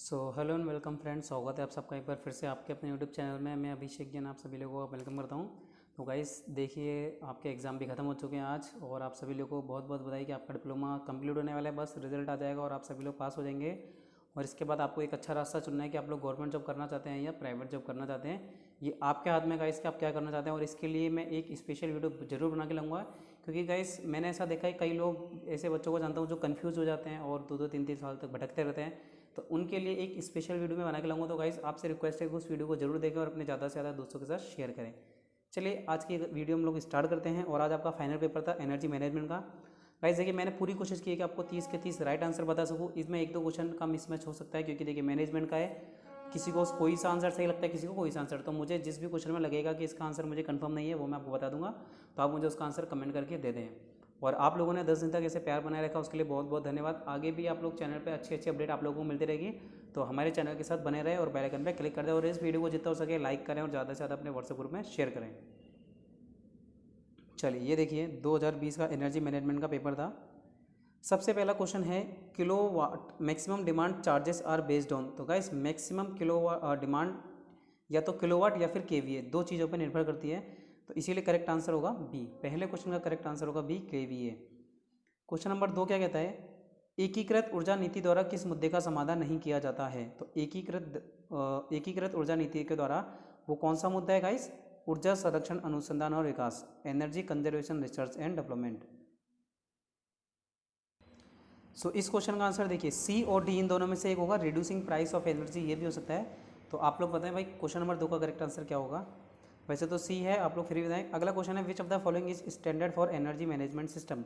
Hello and welcome friends, स्वागत है आप सबका एक बार फिर से आपके अपने यूट्यूब चैनल में। मैं अभिषेक जैन आप सभी लोगों को वेलकम करता हूं। तो गाइस देखिए, आपके एग्ज़ाम भी ख़त्म हो चुके हैं आज, और आप सभी लोगों को बहुत बहुत बधाई कि आपका डिप्लोमा कंप्लीट होने वाला है। बस रिजल्ट आ जाएगा और आप सभी लोग पास हो जाएंगे। और इसके बाद आपको एक अच्छा रास्ता चुनना है कि आप लोग गवर्नमेंट जॉब करना चाहते हैं या प्राइवेट जॉब करना चाहते हैं। ये आपके हाथ में गाइस कि आप क्या करना चाहते हैं। और इसके लिए मैं एक स्पेशल वीडियो जरूर बना के लाऊंगा, क्योंकि गाइस मैंने ऐसा देखा है कई लोग ऐसे बच्चों को जानता हूँ जो कन्फ्यूज़ हो जाते हैं और 2-2 3-3 साल तक भटकते रहते हैं। तो उनके लिए एक स्पेशल वीडियो में बना के लाऊंगा। तो गाइस आपसे रिक्वेस्ट है कि उस वीडियो को जरूर देखें और अपने ज़्यादा से ज़्यादा दोस्तों के साथ शेयर करें। चलिए आज की वीडियो हम लोग स्टार्ट करते हैं। और आज आपका फाइनल पेपर था एनर्जी मैनेजमेंट का। गाइस देखिए, मैंने पूरी कोशिश की है कि आपको 30 के 30 राइट आंसर बता सकूँ। इसमें 1-2 क्वेश्चन का मिसमैच हो सकता है, क्योंकि देखिए मैनेजमेंट का है, किसी को कोई सा आंसर सही लगता है, किसी को कोई सा आंसर। तो मुझे जिस भी क्वेश्चन में लगेगा कि इसका आंसर मुझे कंफर्म नहीं है, वो मैं आपको बता दूंगा। तो आप मुझे उसका आंसर कमेंट करके दे दें। और आप लोगों ने 10 दिन तक ऐसे प्यार बनाए रखा, उसके लिए बहुत बहुत धन्यवाद। आगे भी आप लोग चैनल पे अच्छी अच्छी अपडेट आप लोगों को मिलती रहेगी। तो हमारे चैनल के साथ बने रहे और बेल आइकन पे क्लिक कर दें, और इस वीडियो को जितना हो सके लाइक करें और ज़्यादा से ज़्यादा अपने व्हाट्सएप ग्रुप में शेयर करें। चलिए ये देखिए, 2020 का एनर्जी मैनेजमेंट का पेपर था। सबसे पहला क्वेश्चन है, kilowatt maximum demand charges are based on. तो गाइस मैक्सिमम किलोवाट डिमांड या तो किलोवाट या फिर केवीए, दो चीज़ों पर निर्भर करती है। तो इसीलिए करेक्ट आंसर होगा बी। पहले क्वेश्चन का करेक्ट आंसर होगा बी, केवीए। क्वेश्चन नंबर 2 क्या कहता है, एकीकृत ऊर्जा नीति द्वारा किस मुद्दे का समाधान नहीं किया जाता है। तो एकीकृत ऊर्जा नीति के द्वारा वो कौन सा मुद्दा है गाइस, ऊर्जा संरक्षण अनुसंधान और विकास, energy conservation research and development. इस क्वेश्चन का आंसर देखिए, सी और डी इन दोनों में से एक होगा, रिड्यूसिंग प्राइस ऑफ एनर्जी, ये भी हो सकता है। तो आप लोग बताएं भाई क्वेश्चन नंबर 2 का करेक्ट आंसर क्या होगा। वैसे तो सी है, आप लोग फिर भी बताएं। अगला क्वेश्चन है, विच of the following is standard for energy management system.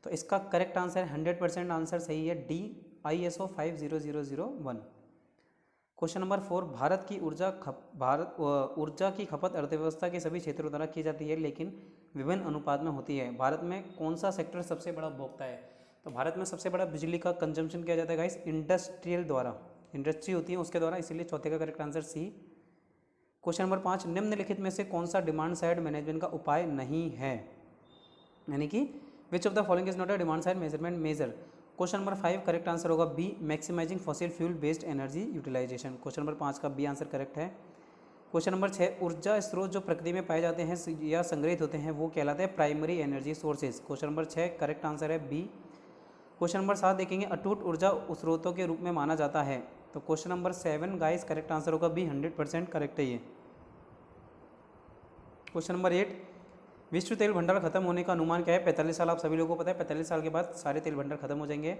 तो इसका करेक्ट आंसर 100% आंसर सही है, डी, ISO 50001। क्वेश्चन नंबर 4, ऊर्जा की खपत अर्थव्यवस्था के सभी क्षेत्रों द्वारा की जाती है, लेकिन विभिन्न अनुपात में होती है। भारत में कौन सा सेक्टर सबसे बड़ा उपभोक्ता है। तो भारत में सबसे बड़ा बिजली का कंजम्पशन किया जाता है गाइस इंडस्ट्रियल द्वारा, इंडस्ट्री होती है उसके द्वारा, इसीलिए चौथे का correct answer C. Question number 5, निम्नलिखित में से कौन सा डिमांड साइड मैनेजमेंट का उपाय नहीं है, यानी कि which of the following is not a demand side measurement measure. Question number 5 correct answer होगा B, maximising fossil fuel based energy utilisation. Question number 5 का बी आंसर करेक्ट है। क्वेश्चन नंबर 6, ऊर्जा स्रोत जो प्रकृति में पाए जाते हैं या संग्रहित होते हैं वो कहलाते हैं primary energy sources. Question number 6 correct answer है बी। क्वेश्चन नंबर 7 देखेंगे, अटूट ऊर्जा स्रोतों के रूप में माना जाता है। तो question number 7 guys correct answer होगा बी, 100% करेक्ट है ये। क्वेश्चन नंबर 8, विश्व तेल भंडार खत्म होने का अनुमान क्या है। 45 साल, आप सभी लोगों को पता है 45 साल के बाद सारे तेल भंडार खत्म हो जाएंगे।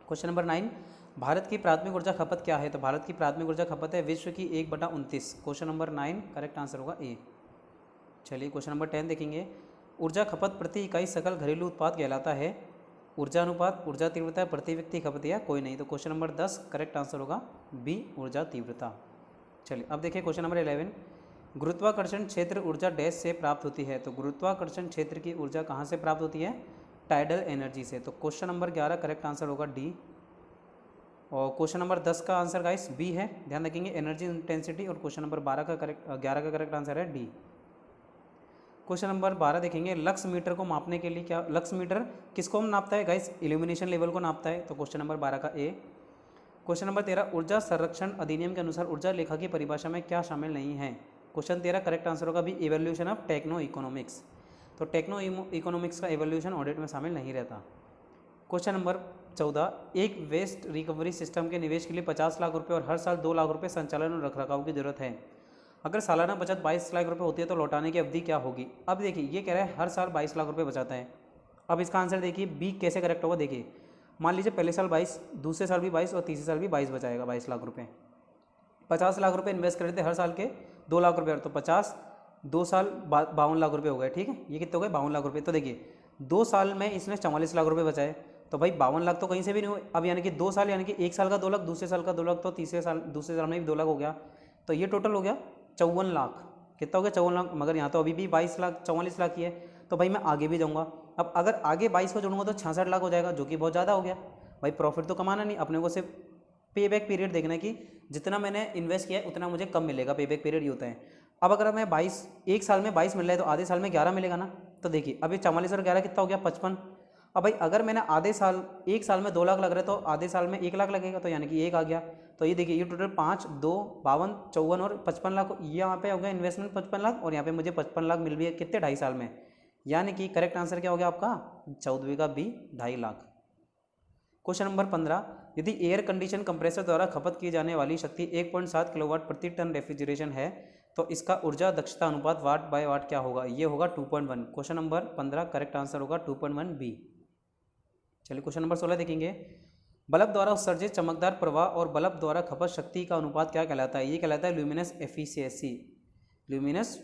क्वेश्चन नंबर 9, भारत की प्राथमिक ऊर्जा खपत क्या है। तो भारत की प्राथमिक ऊर्जा खपत है विश्व की 1/29। क्वेश्चन नंबर 9 करेक्ट आंसर होगा ए। चलिए क्वेश्चन नंबर 10 देखेंगे, ऊर्जा खपत प्रति इकाई सकल घरेलू उत्पाद कहलाता है। ऊर्जा अनुपात, ऊर्जा तीव्रता, प्रति व्यक्ति खपत या कोई नहीं। तो क्वेश्चन नंबर 10 करेक्ट आंसर होगा बी, ऊर्जा तीव्रता। चलिए अब देखिए क्वेश्चन नंबर 11, गुरुत्वाकर्षण क्षेत्र ऊर्जा डैश से प्राप्त होती है। तो गुरुत्वाकर्षण क्षेत्र की ऊर्जा कहाँ से प्राप्त होती है, टाइडल एनर्जी से। तो क्वेश्चन नंबर 11 करेक्ट आंसर होगा डी। और क्वेश्चन नंबर 10 का आंसर गाइस बी है, ध्यान रखेंगे, एनर्जी इंटेंसिटी। और क्वेश्चन नंबर 11 का करेक्ट आंसर है डी। क्वेश्चन नंबर 12 देखेंगे, लक्स मीटर को मापने के लिए क्या, लक्स मीटर किसको नापता है गाइस, इल्यूमिनेशन लेवल को नापता है। तो क्वेश्चन नंबर 12 का ए। क्वेश्चन नंबर 13, ऊर्जा संरक्षण अधिनियम के अनुसार ऊर्जा लेखा की परिभाषा में क्या शामिल नहीं है। क्वेश्चन 13 करेक्ट आंसर होगा B, evolution of techno economics. तो टेक्नो इकोनॉमिक्स का इवोल्यूशन ऑडिट में शामिल नहीं रहता। क्वेश्चन नंबर 14, एक वेस्ट रिकवरी सिस्टम के निवेश के लिए 50 लाख रुपये और हर साल 2 लाख रुपये संचालन और रखरखाव की जरूरत है। अगर सालाना बचत 22 लाख रुपये होती है तो लौटाने की अवधि क्या होगी। अब देखिए ये कह रहा है हर साल 22 लाख रुपये बचाता है। अब इसका आंसर देखिए बी कैसे करेक्ट होगा। देखिए मान लीजिए पहले साल 22, दूसरे साल भी 22 और तीसरे साल भी 22 बचाएगा, 22 लाख रुपये। 50 लाख रुपये इन्वेस्ट कर देते हर साल के 2 लाख रुपये, तो 50, 2 साल 52 लाख रुपये हो गए। ठीक है, ये कितने हो गए, 52 लाख रुपये। तो देखिए 2 साल में इसने 44 लाख रुपये बचाए, तो भाई 52 लाख तो कहीं से भी नहीं हुए। अब यानी कि 2 साल, यानी कि एक साल का 2 लाख, दूसरे साल का 2 लाख, तो दूसरे साल में भी 2 लाख हो गया। तो ये टोटल हो गया 54 लाख। कितना हो गया, 54 लाख। मगर यहाँ तो अभी भी 22 लाख 44 लाख ही है, तो भाई मैं आगे भी जाऊँगा। अब अगर आगे 22 को जोड़ूंगा तो 66 लाख हो जाएगा, जो कि बहुत ज़्यादा हो गया। भाई प्रॉफिट तो कमाना नहीं, अपने को सिर्फ पे बैक पीरियड देखना है कि जितना मैंने इन्वेस्ट किया है उतना मुझे कम मिलेगा, पे बैक पीरियड ये होता है। अब अगर मैं 22, एक साल में 22 मिल रहा है तो आधे साल में 11 मिलेगा ना। तो देखिए अभी 44 और 11 कितना हो गया, 55। अब भाई अगर मैंने आधे साल, एक साल में 2 लाख लग रहे तो आधे साल में 1 लाख लगेगा, तो यानी कि 1 आ गया। तो ये देखिए ये टोटल 5, 2, 52, 54 और 55 लाख, यहाँ पे हो गया इन्वेस्टमेंट 55 लाख, और यहाँ पे मुझे 55 लाख मिल भी है कितने, 2.5 साल में। यानी कि करेक्ट आंसर क्या हो गया आपका 14वीं का बी, 2.5 लाख। क्वेश्चन नंबर 15, यदि एयर कंडीशन कंप्रेसर द्वारा खपत की जाने वाली शक्ति 1.7 किलोवाट प्रति टन रेफ्रिजरेशन है तो इसका ऊर्जा दक्षता अनुपात वाट बाय वाट क्या होगा, ये होगा 2.1। क्वेश्चन नंबर 15 करेक्ट आंसर होगा 2.1 बी। चलिए क्वेश्चन नंबर 16 देखेंगे। बल्ब द्वारा उत्सर्जित चमकदार प्रवाह और बल्ब द्वारा खपत शक्ति का अनुपात क्या कहलाता है, ये कहलाता है ल्यूमिनस एफिशिएंसी। ल्यूमिनस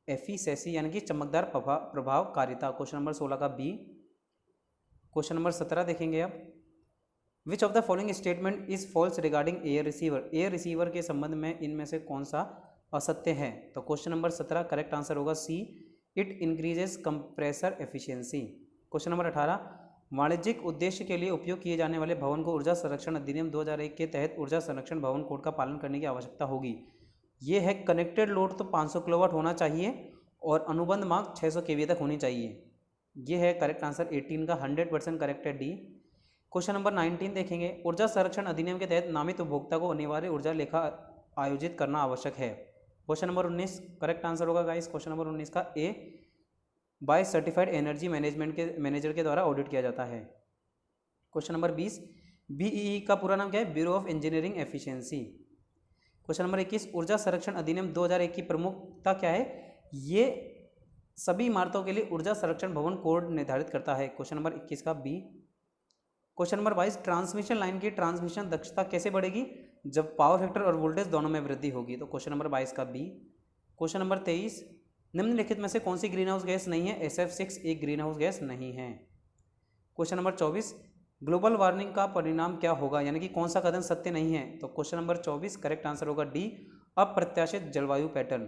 एफिशिएंसी यानी कि चमकदार प्रभावकारिता। क्वेश्चन नंबर 16 का बी। क्वेश्चन नंबर 17 देखेंगे अब। Which of the following statement is false regarding air receiver, air receiver के संबंध में इनमें से कौन सा असत्य है। तो क्वेश्चन नंबर 17 करेक्ट आंसर होगा C, it increases compressor efficiency. Question number 18, वाणिज्यिक उद्देश्य के लिए उपयोग किए जाने वाले भवन को ऊर्जा संरक्षण अधिनियम 2001 के तहत ऊर्जा संरक्षण भवन कोड का पालन करने की आवश्यकता होगी। ये है कनेक्टेड लोड तो 500 किलोवाट होना चाहिए और अनुबंध मांग 600 केवी तक होनी चाहिए। ये है करेक्ट आंसर 18 का 100% करेक्ट है डी। क्वेश्चन नंबर 19 देखेंगे। ऊर्जा संरक्षण अधिनियम के तहत नामित उपभोक्ता को अनिवार्य ऊर्जा लेखा आयोजित करना आवश्यक है। क्वेश्चन नंबर 19 करेक्ट आंसर होगा गाइस क्वेश्चन नंबर 19 का ए, बाय सर्टिफाइड एनर्जी मैनेजमेंट के मैनेजर के द्वारा ऑडिट किया जाता है। क्वेश्चन नंबर 20, बीईई का पूरा नाम क्या है, bureau of engineering efficiency. Question number 21, ऊर्जा संरक्षण अधिनियम 2001 की प्रमुखता क्या है, ये सभी इमारतों के लिए ऊर्जा संरक्षण भवन कोड निर्धारित करता है। क्वेश्चन नंबर 21 का B. Question number 22, transmission line की ट्रांसमिशन दक्षता कैसे बढ़ेगी, जब पावर फैक्टर और वोल्टेज दोनों में वृद्धि होगी। तो क्वेश्चन नंबर 22 का बी। क्वेश्चन नंबर 23, निम्नलिखित में से कौन सी ग्रीन हाउस गैस नहीं है, SF6 एक ग्रीन हाउस गैस नहीं है। क्वेश्चन नंबर 24, ग्लोबल वार्मिंग का परिणाम क्या होगा, यानी कि कौन सा कथन सत्य नहीं है। तो क्वेश्चन नंबर 24 करेक्ट आंसर होगा डी, अप्रत्याशित जलवायु pattern.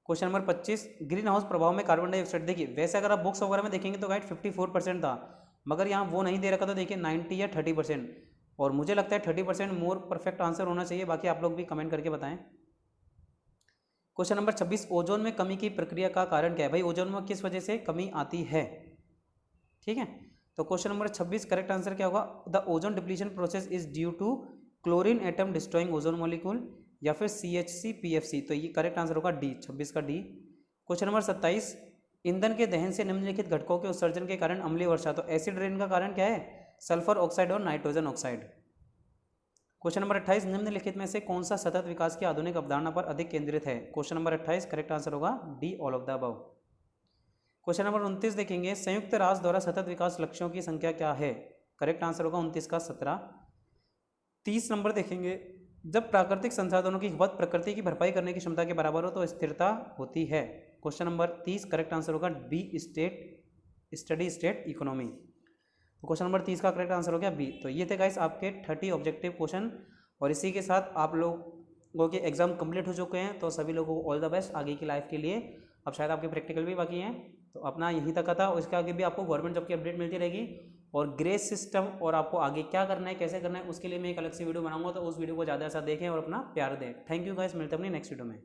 Question number 25, green house प्रभाव में कार्बन डाइऑक्साइड, देखिए वैसे अगर आप बुक्स वगैरह में देखेंगे तो गाइड 54% था, मगर यहाँ वो नहीं दे रखा, तो देखिए 90 या 30%, और मुझे लगता है 30% मोर परफेक्ट आंसर होना चाहिए। बाकी आप लोग भी कमेंट करके बताएं। क्वेश्चन नंबर 26, ओजोन में कमी की प्रक्रिया का कारण क्या है, भाई ओजोन में किस वजह से कमी आती है, ठीक है। तो क्वेश्चन नंबर 26 करेक्ट आंसर क्या होगा, the ozone depletion process is due to chlorine atom destroying ozone molecule, या फिर CHC PFC। तो ये करेक्ट आंसर होगा डी, 26 का डी। क्वेश्चन नंबर 27, ईंधन के दहन से निम्नलिखित घटकों के उत्सर्जन के कारण अम्लीय वर्षा, तो एसिड रेन का कारण क्या है, सल्फर ऑक्साइड और नाइट्रोजन ऑक्साइड। क्वेश्चन नंबर 28, निम्नलिखित में से कौन सा सतत विकास की आधुनिक अवधारणा पर अधिक केंद्रित है। क्वेश्चन नंबर 28 करेक्ट आंसर होगा D, all of the above. Question number 29 देखेंगे। संयुक्त राष्ट्र द्वारा सतत विकास लक्ष्यों की संख्या क्या है, करेक्ट आंसर होगा 29 का 17। 30 नंबर देखेंगे। जब प्राकृतिक संसाधनों की खपत प्रकृति की भरपाई करने की क्षमता के बराबर हो तो स्थिरता होती है। क्वेश्चन नंबर 30 करेक्ट आंसर होगा बी, स्टडी स्टेट इकोनॉमी। तो क्वेश्चन नंबर 30 का करेक्ट आंसर हो गया बी। तो ये थे गाइस आपके 30 ऑब्जेक्टिव क्वेश्चन, और इसी के साथ आप लोगों के एग्जाम कंप्लीट हो चुके हैं। तो सभी लोगों को ऑल द बेस्ट आगे की लाइफ के लिए। अब शायद आपके प्रैक्टिकल भी बाकी हैं, तो अपना यहीं तक का था, और इसके आगे भी आपको गवर्नमेंट जॉब की अपडेट मिलती रहेगी, और ग्रेस सिस्टम और आपको आगे क्या करना है, कैसे करना है, उसके लिए मैं एक अलग से वीडियो बनाऊंगा। तो उस वीडियो को ज़्यादा से ज़्यादा देखें और अपना प्यार दें। थैंक यू गाइस, मिलते हैं अपनी नेक्स्ट वीडियो में।